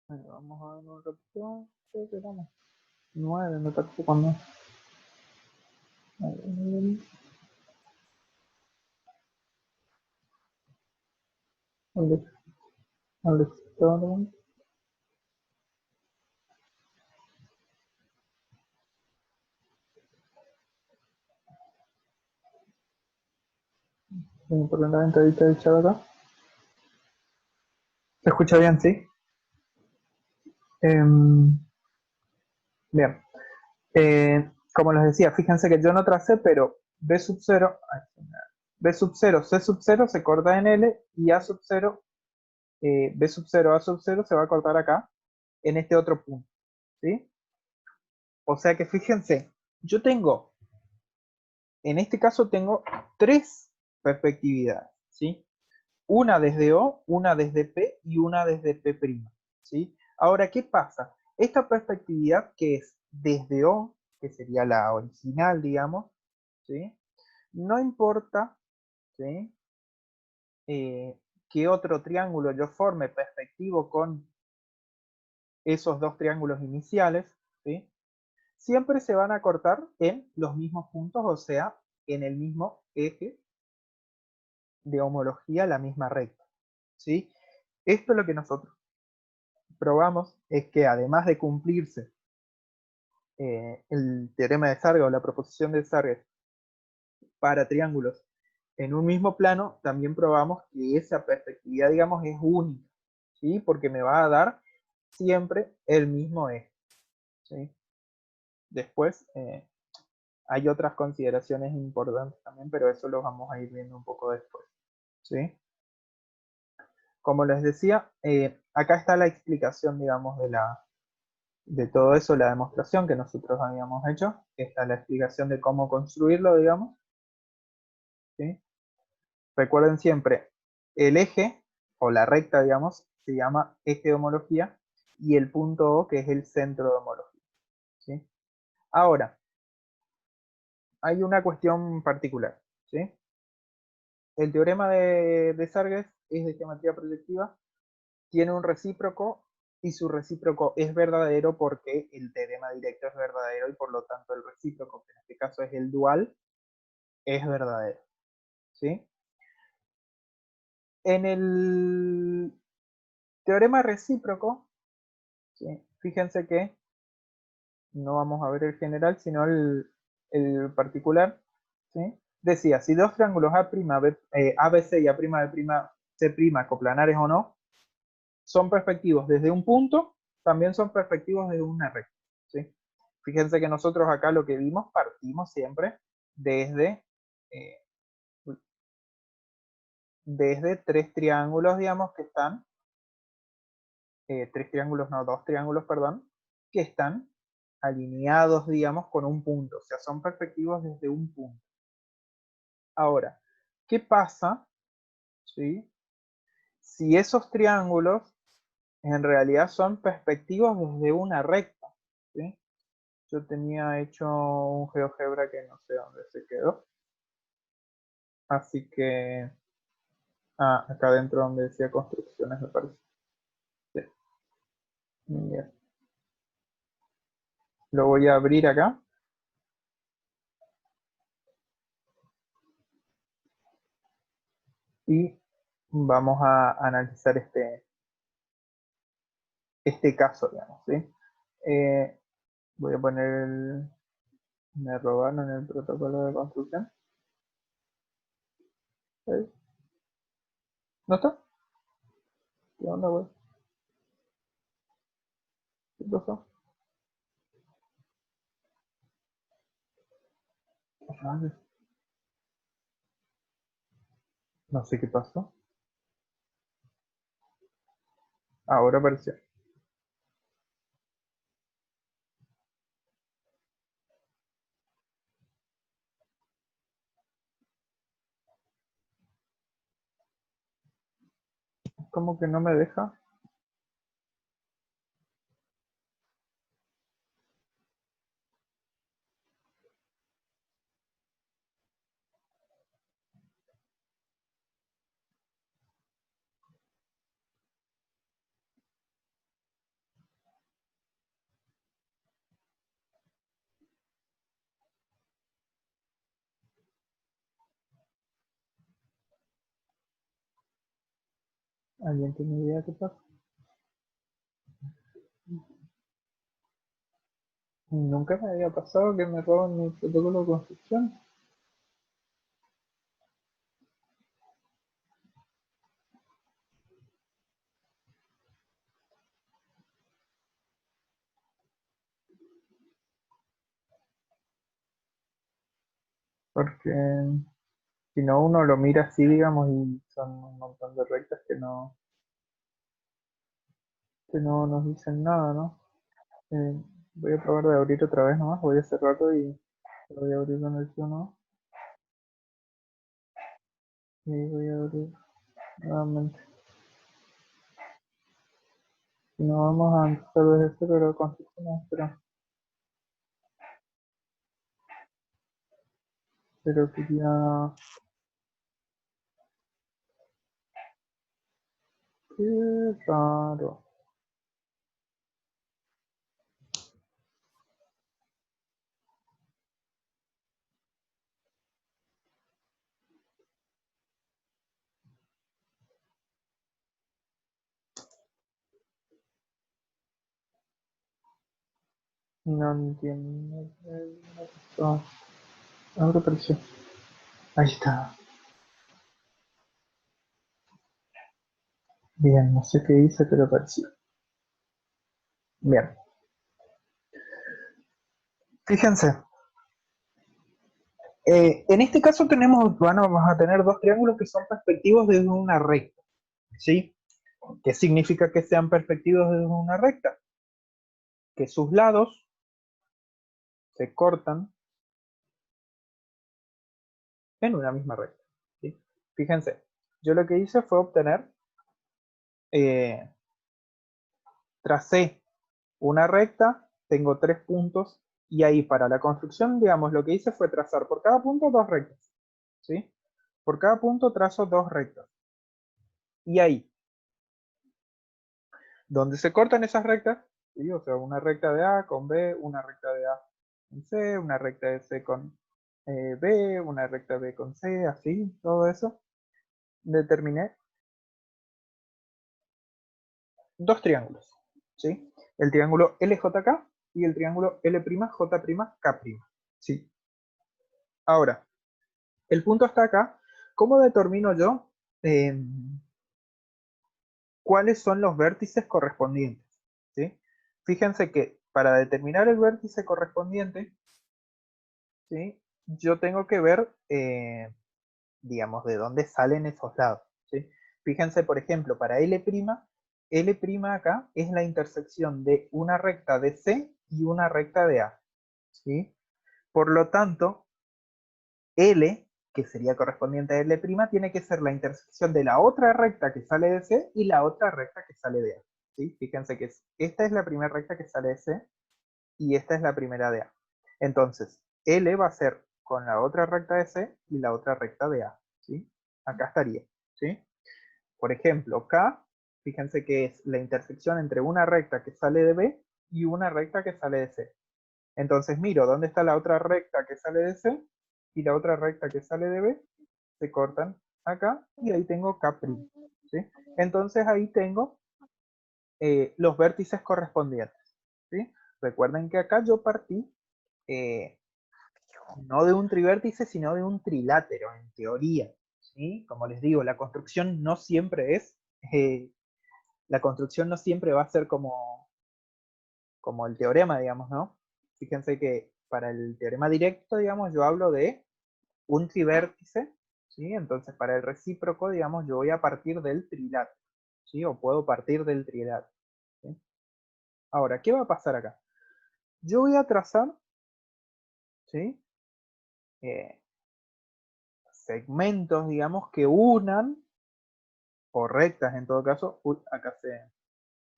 Bueno, vamos a ver un ratito. ¿Qué quedamos? 9, me parece cuando. Alex Torrent. Por la entradita del chat acá. ¿Se escucha bien, sí? Bien. Como les decía, fíjense que yo no tracé, pero B sub 0, B sub 0, C sub 0 se corta en L y A sub 0, B sub 0, A sub 0 se va a cortar acá, en este otro punto. ¿Sí? O sea que fíjense, yo tengo, en este caso tengo tres perspectividades. ¿Sí? Una desde O, una desde P y una desde P'. ¿Sí? Ahora, ¿qué pasa? Esta perspectividad que es desde O, que sería la original, digamos, ¿sí? No importa, ¿sí? Que otro triángulo yo forme perspectivo con esos dos triángulos iniciales, ¿sí? Siempre se van a cortar en los mismos puntos, o sea, en el mismo eje de homología, la misma recta, ¿sí? Esto es lo que nosotros probamos, es que además de cumplirse el teorema de Sarga o la proposición de Sarga para triángulos en un mismo plano, también probamos que esa perspectividad, digamos, es única, ¿sí? Porque me va a dar siempre el mismo eje, ¿sí? Después hay otras consideraciones importantes también, pero eso lo vamos a ir viendo un poco después, ¿sí? Como les decía, acá está la explicación, digamos, de todo eso, la demostración que nosotros habíamos hecho. Está la explicación de cómo construirlo, digamos, ¿sí? Recuerden siempre, el eje o la recta, digamos, se llama eje de homología y el punto O, que es el centro de homología, ¿sí? Ahora, hay una cuestión particular, ¿sí? El teorema de Sarges es de geometría proyectiva, tiene un recíproco y su recíproco es verdadero porque el teorema directo es verdadero y por lo tanto el recíproco, que en este caso es el dual, es verdadero, ¿sí? En el teorema recíproco, ¿sí? Fíjense que no vamos a ver el general, sino el particular, ¿sí? Decía, si dos triángulos ABC y C' coplanares o no, son perspectivos desde un punto, también son perspectivos desde una recta, ¿sí? Fíjense que nosotros acá lo que vimos, partimos siempre desde, eh, desde tres triángulos, digamos, que están, tres triángulos, no, dos triángulos, perdón, que están alineados, digamos, con un punto, o sea, son perspectivos desde un punto. Ahora, ¿qué pasa, ¿sí? Si esos triángulos en realidad son perspectivos desde una recta, ¿sí? Yo tenía hecho un GeoGebra que no sé dónde se quedó, así que, acá dentro donde decía construcciones me parece. Sí. Bien. Lo voy a abrir acá y vamos a analizar este caso, digamos, ¿sí? Voy a poner me robaron el protocolo de construcción. ¿Sí? ¿No está? ¿Qué onda, güey? ¿Qué pasó? Madre. No sé qué pasó. Ahora apareció. ¿Cómo que no me deja? ¿Alguien tiene idea qué pasa? Nunca me había pasado que me roban mi protocolo de construcción. Porque si no uno lo mira así, digamos, y son un montón de rectas que no nos dicen nada, ¿no? Voy a probar de abrir otra vez nomás, voy a cerrarlo y lo voy a abrir con el no. Y voy a abrir nuevamente. Si no, vamos a empezar desde cero la construcción, pero quería... Qué raro. No entiendo. No, ahora apareció. Ahí está. Bien, no sé qué hice, pero apareció. Bien. Fíjense. En este caso vamos a tener dos triángulos que son perspectivos desde una recta. ¿Sí? ¿Qué significa que sean perspectivos desde una recta? Que sus lados se cortan en una misma recta. ¿Sí? Fíjense, yo lo que hice fue obtener, eh, tracé una recta, tengo 3 puntos, y ahí para la construcción, digamos, lo que hice fue trazar por cada punto 2 rectas. ¿Sí? Por cada punto trazo 2 rectas. Y ahí, donde se cortan esas rectas, ¿sí? O sea, una recta de A con B, una recta de A con C, una recta de C con B, una recta B con C, así, todo eso, determiné dos triángulos, ¿sí? El triángulo LJK y el triángulo L'J''K', ¿sí? Ahora, el punto está acá. ¿Cómo determino yo eh, cuáles son los vértices correspondientes? ¿Sí? Fíjense que para determinar el vértice correspondiente, ¿sí? Yo tengo que ver, digamos, de dónde salen esos lados. ¿Sí? Fíjense, por ejemplo, para L' acá es la intersección de una recta de C y una recta de A. ¿Sí? Por lo tanto, L, que sería correspondiente a L', tiene que ser la intersección de la otra recta que sale de C y la otra recta que sale de A. ¿Sí? Fíjense que esta es la primera recta que sale de C y esta es la primera de A. Entonces, L va a ser con la otra recta de C y la otra recta de A. ¿Sí? Acá estaría. ¿Sí? Por ejemplo, K, fíjense que es la intersección entre una recta que sale de B y una recta que sale de C. Entonces miro dónde está la otra recta que sale de C y la otra recta que sale de B, se cortan acá y ahí tengo K'. ¿Sí? Entonces ahí tengo los vértices correspondientes. ¿Sí? Recuerden que acá yo partí eh, no de un trivértice, sino de un trilátero, en teoría. ¿Sí? Como les digo, eh, la construcción no siempre va a ser como el teorema, digamos, ¿no? Fíjense que para el teorema directo, digamos, yo hablo de un trivértice, ¿sí? Entonces para el recíproco, digamos, yo voy a partir del trilátero, ¿sí? O puedo partir del trilátero. ¿Sí? Ahora, ¿qué va a pasar acá? Yo voy a trazar, ¿sí? Eh, segmentos, digamos, que unan, o rectas en todo caso. Uy, acá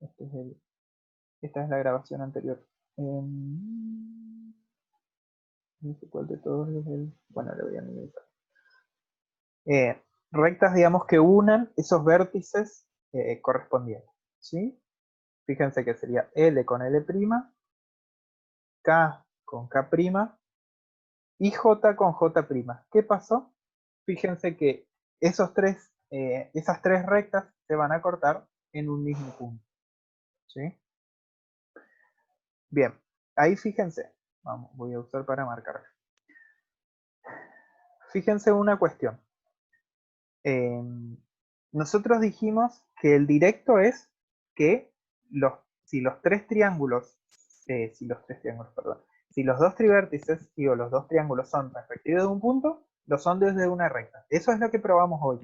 este es esta es la grabación anterior. No sé cuál de todos es el... Bueno, le voy a minimizar. Rectas, digamos, que unan esos vértices correspondientes. ¿Sí? Fíjense que sería L con L', K con K' y J con J'. ¿Qué pasó? Fíjense que esas tres rectas se van a cortar en un mismo punto. ¿Sí? Bien, ahí fíjense. Vamos, voy a usar para marcar. Fíjense una cuestión. Nosotros dijimos que el directo es que si los dos trivértices o los dos triángulos son respectivos de un punto, lo son desde una recta. Eso es lo que probamos hoy.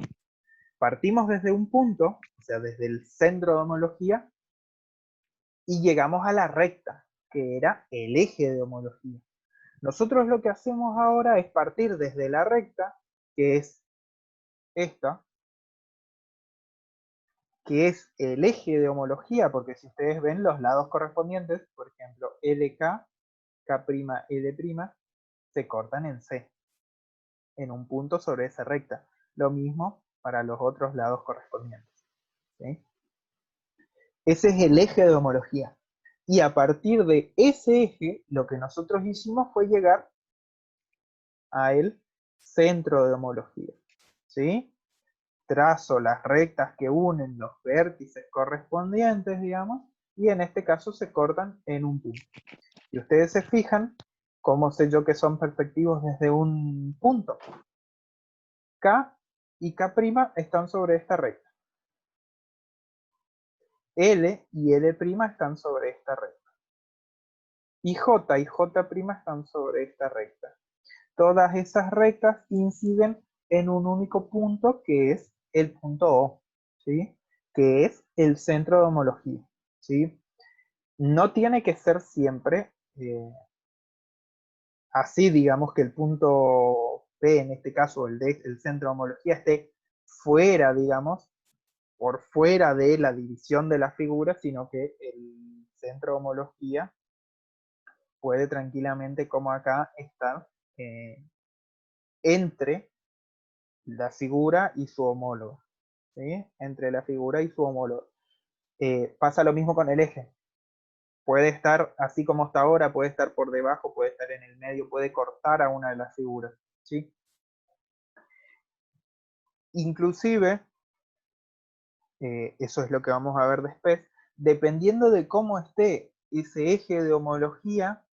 Partimos desde un punto, o sea, desde el centro de homología, y llegamos a la recta, que era el eje de homología. Nosotros lo que hacemos ahora es partir desde la recta, que es esta, que es el eje de homología, porque si ustedes ven los lados correspondientes, por ejemplo, LK, K', L', se cortan en C, en un punto sobre esa recta. Lo mismo para los otros lados correspondientes. ¿Sí? Ese es el eje de homología. Y a partir de ese eje, lo que nosotros hicimos fue llegar al centro de homología. ¿Sí? Trazo las rectas que unen los vértices correspondientes, digamos, y en este caso se cortan en un punto. Y ustedes se fijan, ¿cómo sé yo que son perspectivos desde un punto? K y K' están sobre esta recta. L y L' están sobre esta recta. Y J están sobre esta recta. Todas esas rectas inciden en un único punto que es el punto O, ¿sí? Que es el centro de homología, ¿sí? No tiene que ser siempre así, digamos, que el punto P, en este caso el centro de homología, esté fuera, digamos, por fuera de la división de la figura, sino que el centro de homología puede tranquilamente, como acá, estar entre la figura y su homólogo, ¿sí? Entre la figura y su homólogo. Pasa lo mismo con el eje. Puede estar así como está ahora, puede estar por debajo, puede estar en el medio, puede cortar a una de las figuras, ¿sí? Inclusive, eso es lo que vamos a ver después, dependiendo de cómo esté ese eje de homología,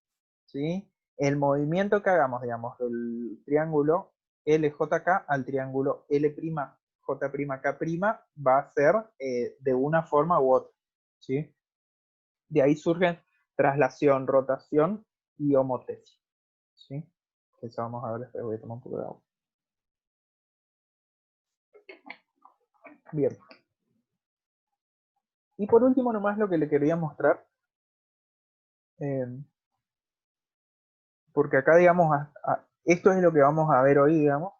¿sí? El movimiento que hagamos, digamos, del triángulo LJK al triángulo L'J'K', va a ser de una forma u otra, ¿sí? De ahí surgen traslación, rotación y homotesis, ¿sí? Eso vamos a ver después, voy a tomar un poco de agua. Bien. Y por último nomás lo que le quería mostrar, porque acá digamos, esto es lo que vamos a ver hoy, digamos,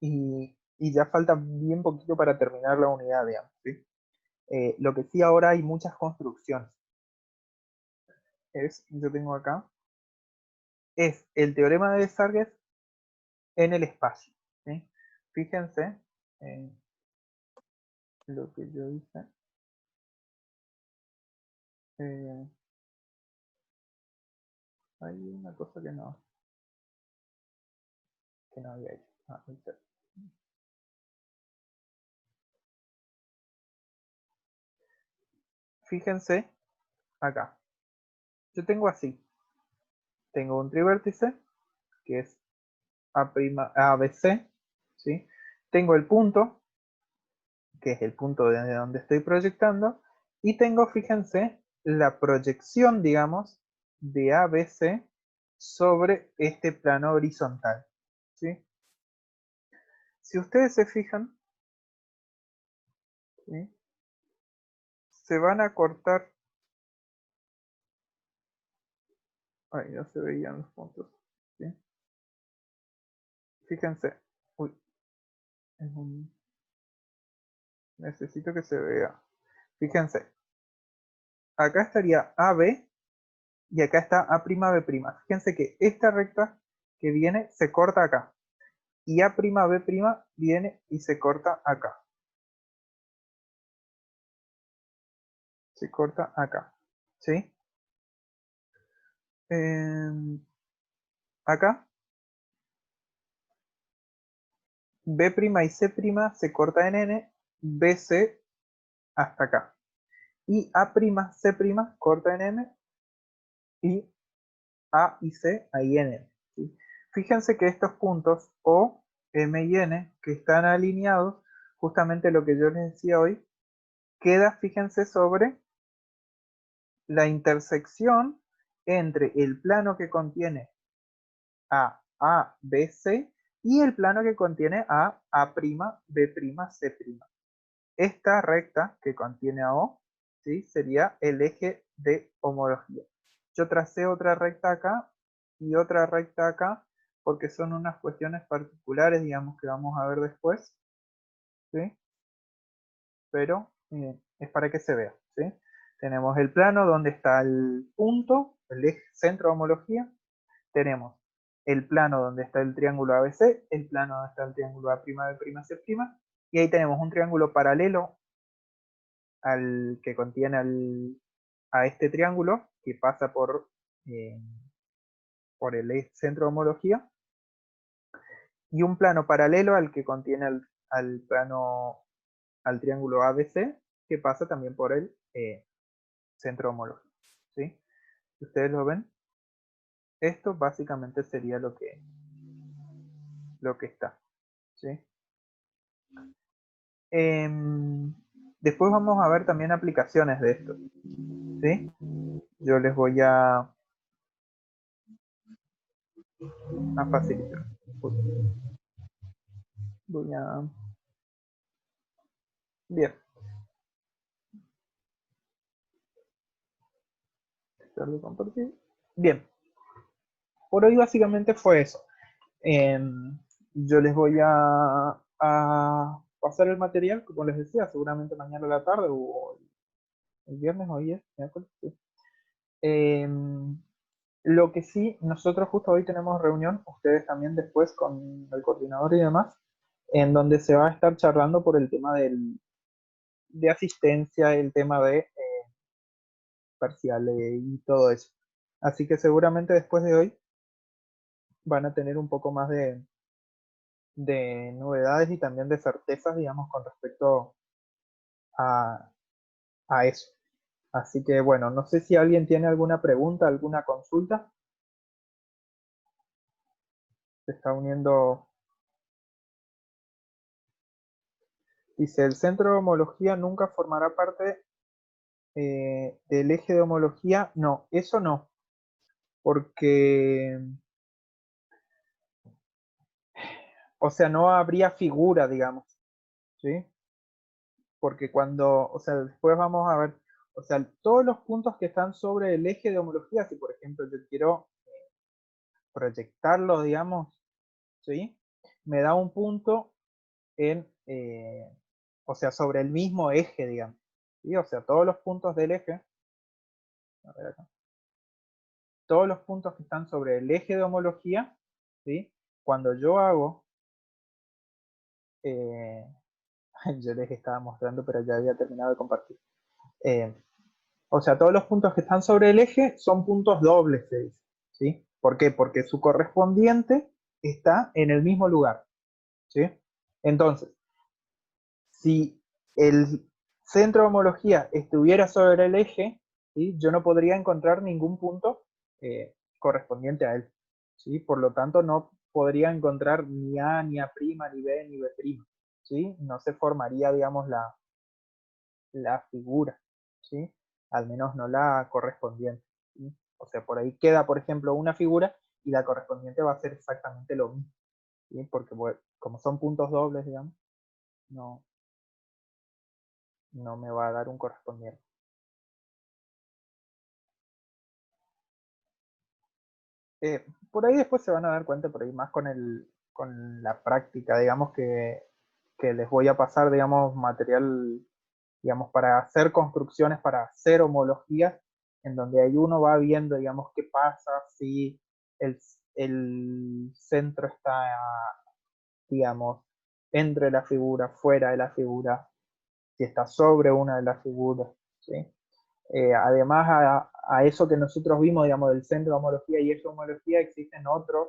y ya falta bien poquito para terminar la unidad, digamos, ¿sí? Lo que sí ahora hay muchas construcciones. Yo tengo acá, es el teorema de Desargues en el espacio, ¿sí? Fíjense lo que yo hice. Hay una cosa que no había hecho. Fíjense acá. Yo tengo así. Tengo un trivértice que es ABC, ¿sí? Tengo el punto, que es el punto desde donde estoy proyectando, y tengo, fíjense, la proyección, digamos, de ABC sobre este plano horizontal, ¿sí? Si ustedes se fijan, ¿sí? Se van a cortar, ay, no se veían los puntos, ¿sí? Fíjense, uy, necesito que se vea. Fíjense, acá estaría AB y acá está A'B'. Fíjense que esta recta que viene se corta acá. Y A'B' viene y se corta acá. Se corta acá. ¿Sí? Acá B' y C' se corta en N. BC hasta acá. Y A', C', corta en M, y A y C ahí en N. ¿Sí? Fíjense que estos puntos O, M y N, que están alineados, justamente lo que yo les decía hoy, queda, fíjense, sobre la intersección entre el plano que contiene A, B, C, y el plano que contiene A', B', C'. Esta recta que contiene a O, ¿sí? Sería el eje de homología. Yo tracé otra recta acá y otra recta acá, porque son unas cuestiones particulares, digamos, que vamos a ver después, ¿sí? Pero es para que se vea, ¿sí? Tenemos el plano donde está el punto, el eje centro de homología. Tenemos el plano donde está el triángulo ABC, el plano donde está el triángulo A', B', C', y ahí tenemos un triángulo paralelo al que contiene a este triángulo que pasa eh, por el centro de homología, y un plano paralelo al que contiene al triángulo ABC que pasa también por el centro de homología. ¿Sí? Si ustedes lo ven, esto básicamente sería lo que está. ¿Sí? Después vamos a ver también aplicaciones de esto. ¿Sí? Yo les voy a facilitar. Voy a... Bien. Compartir. Bien. Por hoy básicamente fue eso. Yo les voy a pasar el material, como les decía, seguramente mañana a la tarde o el viernes, hoy es miércoles. Sí. Lo que sí, nosotros justo hoy tenemos reunión, ustedes también después con el coordinador y demás, en donde se va a estar charlando por el tema de asistencia, el tema de parciales y todo eso. Así que seguramente después de hoy van a tener un poco más de novedades y también de certezas, digamos, con respecto a, a eso. Así que bueno, no sé si alguien tiene alguna pregunta, alguna consulta. Se está uniendo. Dice, el centro de homología nunca formará parte del eje de homología. No, eso no. Porque, o sea, no habría figura, digamos. ¿Sí? Porque cuando, o sea, después vamos a ver, o sea, todos los puntos que están sobre el eje de homología, si por ejemplo yo quiero proyectarlo, digamos, ¿sí? Me da un punto o sea, sobre el mismo eje, digamos. ¿Sí? O sea, todos los puntos del eje, a ver acá, todos los puntos que están sobre el eje de homología, ¿sí? Cuando yo hago, eh, yo les estaba mostrando, pero ya había terminado de compartir. Eh, o sea, todos los puntos que están sobre el eje son puntos dobles, se dice. ¿Sí? ¿Por qué? Porque su correspondiente está en el mismo lugar. ¿Sí? Entonces, si el centro de homología estuviera sobre el eje, ¿sí? Yo no podría encontrar ningún punto correspondiente a él. ¿Sí? Por lo tanto, no podría encontrar ni A, ni A', ni B, ni B'. ¿Sí? No se formaría, digamos, la figura. ¿Sí? Al menos no la correspondiente. ¿Sí? O sea, por ahí queda, por ejemplo, una figura y la correspondiente va a ser exactamente lo mismo. ¿Sí? Porque bueno, como son puntos dobles, digamos, no, no me va a dar un correspondiente. Por ahí después se van a dar cuenta, por ahí más con la práctica, digamos que les voy a pasar, digamos, material, digamos, para hacer construcciones, para hacer homologías, en donde ahí uno va viendo, digamos, qué pasa si el, el centro está, digamos, entre la figura, fuera de la figura, si está sobre una de las figuras, ¿sí? Además a eso que nosotros vimos, digamos, del centro de homología y esa homología, existen otros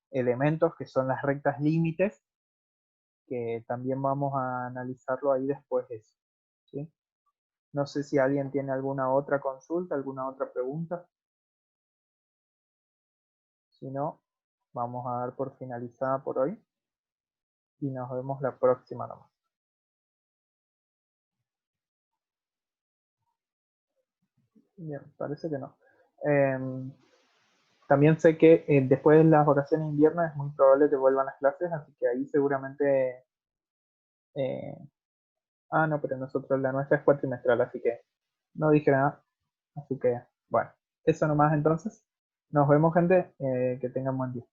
elementos que son las rectas límites, que también vamos a analizarlo ahí después de eso. ¿Sí? No sé si alguien tiene alguna otra consulta, alguna otra pregunta. Si no, vamos a dar por finalizada por hoy y nos vemos la próxima nomás. Bien, parece que no. También sé que después de las vacaciones de invierno es muy probable que vuelvan las clases, así que ahí seguramente... eh, no, pero nosotros la nuestra es cuatrimestral, así que no dije nada. Así que, bueno, eso nomás entonces. Nos vemos, gente. Que tengan buen día.